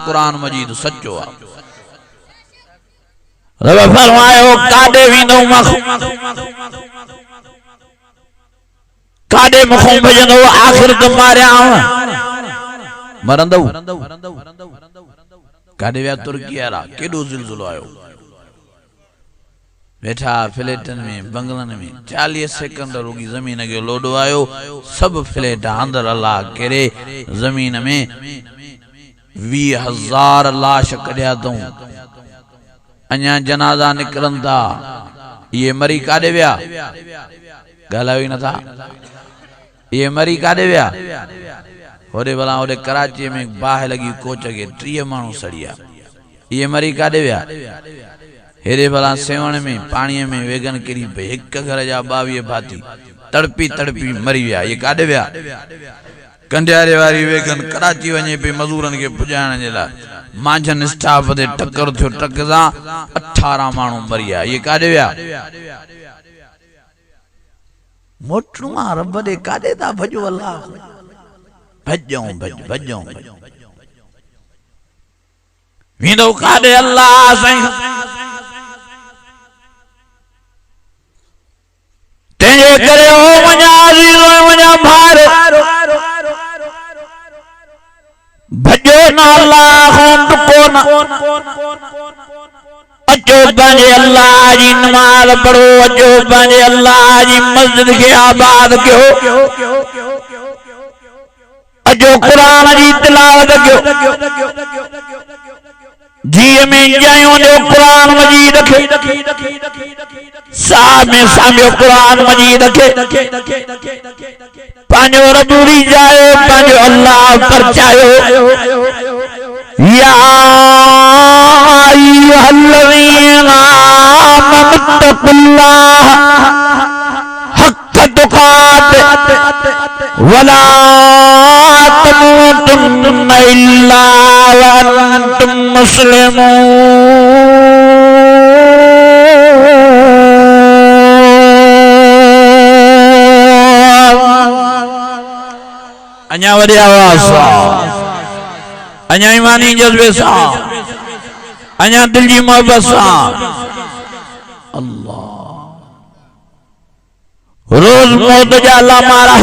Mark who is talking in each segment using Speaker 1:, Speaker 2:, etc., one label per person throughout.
Speaker 1: कुरान मजीद सच्चो आ।
Speaker 2: रब फरमायो काडे विंदो मख काडे मखों भजंदो आखिर तो मारिया
Speaker 1: मरंदो काडे विया तुर्की वारा केडो ज़िलज़िलो आयो बैठा फ्लैटन में बंगलन में 40 सेकंड रुकी जमीन के लोडो आयो सब फ्लैट अंदर अल्लाह केरे जमीन में 20,000 लाश कढ़िया तो अञा जनाजा निकरन था ये मरी काडे विया गालावी न था ये मरी काडे विया होरे भला होरे कराची में बाह लगी कोच के 30 मानू सड़िया ये मरी काडे विया हेरे भला सेवण में पानी में वेगन किरी पे एक घर जा 22 भाती तड़पी तड़पी मरी विया ये काडे विया कंडियारे वारी वेगन कराची वने पे मजूरन के पुजाण जे ला मांझन स्टाफ दे टक्कर थियो ट्रक सा 18 मानू मरिया ये काडे विया मोटनुआ रब दे काडे ता भजो अल्लाह भजऊं भजऊं विंदो काडे अल्लाह साईं तेरे करे ओ मजा अजीज मजा भार भजो ना अल्लाह को ना अजो बने अल्लाह जी नमाज पढ़ो अजो बने अल्लाह जी मस्जिद के आबाद कयो अजो कुरान जी तिलावत कयो जी में जायो जो कुरान मजीद रखे साहब में सामियो कुरान मजीद रखे पांजो रबूरी जाए पांजो अल्लाह पर चायो या अय्युहल्लज़ीना आमनुत्तकुल्लाह हक़्क़ तुक़ातिह वला तमूतुन्ना इल्ला व अंतुम मुस्लिमून अञा वॾी आवाज़ सां अञा ईमानी जज्बे सां अञा दिल जी मोहब्बत सां अल्लाह रोज मौत जा लामारा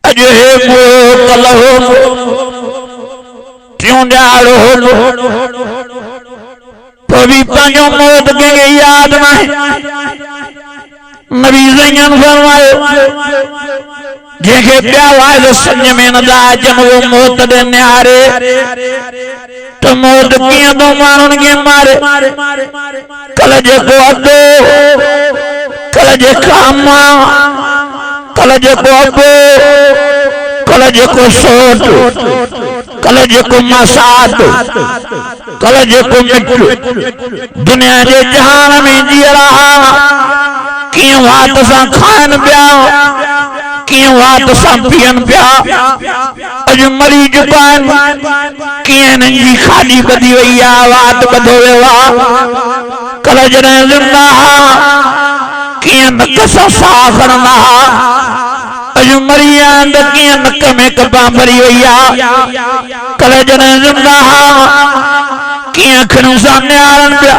Speaker 1: अजो हे मो कल हो क्यों ॾाड़ो तो भी पंहिंजो मौत के याद न नबी ज़ैन फरमायो जेके प्या वाइद संज में न दाजन वो मौत दे न्यारे तो मौत किया तो मारन के मारे कल जेको अदो कल जे कामा कल जेको अबो कल जेको सोट कल जेको मसात कल जेको मिट दुनिया जे जहान में जी रहा किं वात सां खान पिया किं वात सां पियन पिया अज मरी चुका किं जी खाली बदी वई आ वात बधो वियो कल जॾहिं ज़िंदा किं नक सां साह खणंदा अज मरी आंद किं नक में कपा भरी वई आ कल जॾहिं ज़िंदा किं अखियुनि सां निहारन पिया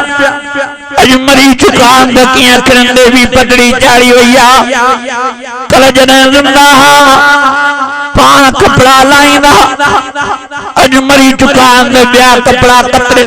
Speaker 1: अज मरी चुका किं अखियुनि ते भी पटड़ी चाढ़ी वई आ कल जॾहिं ज़िंदा पाण कपड़ा लाईंदा अज मरी चुका ॿिया कपड़ा कतरे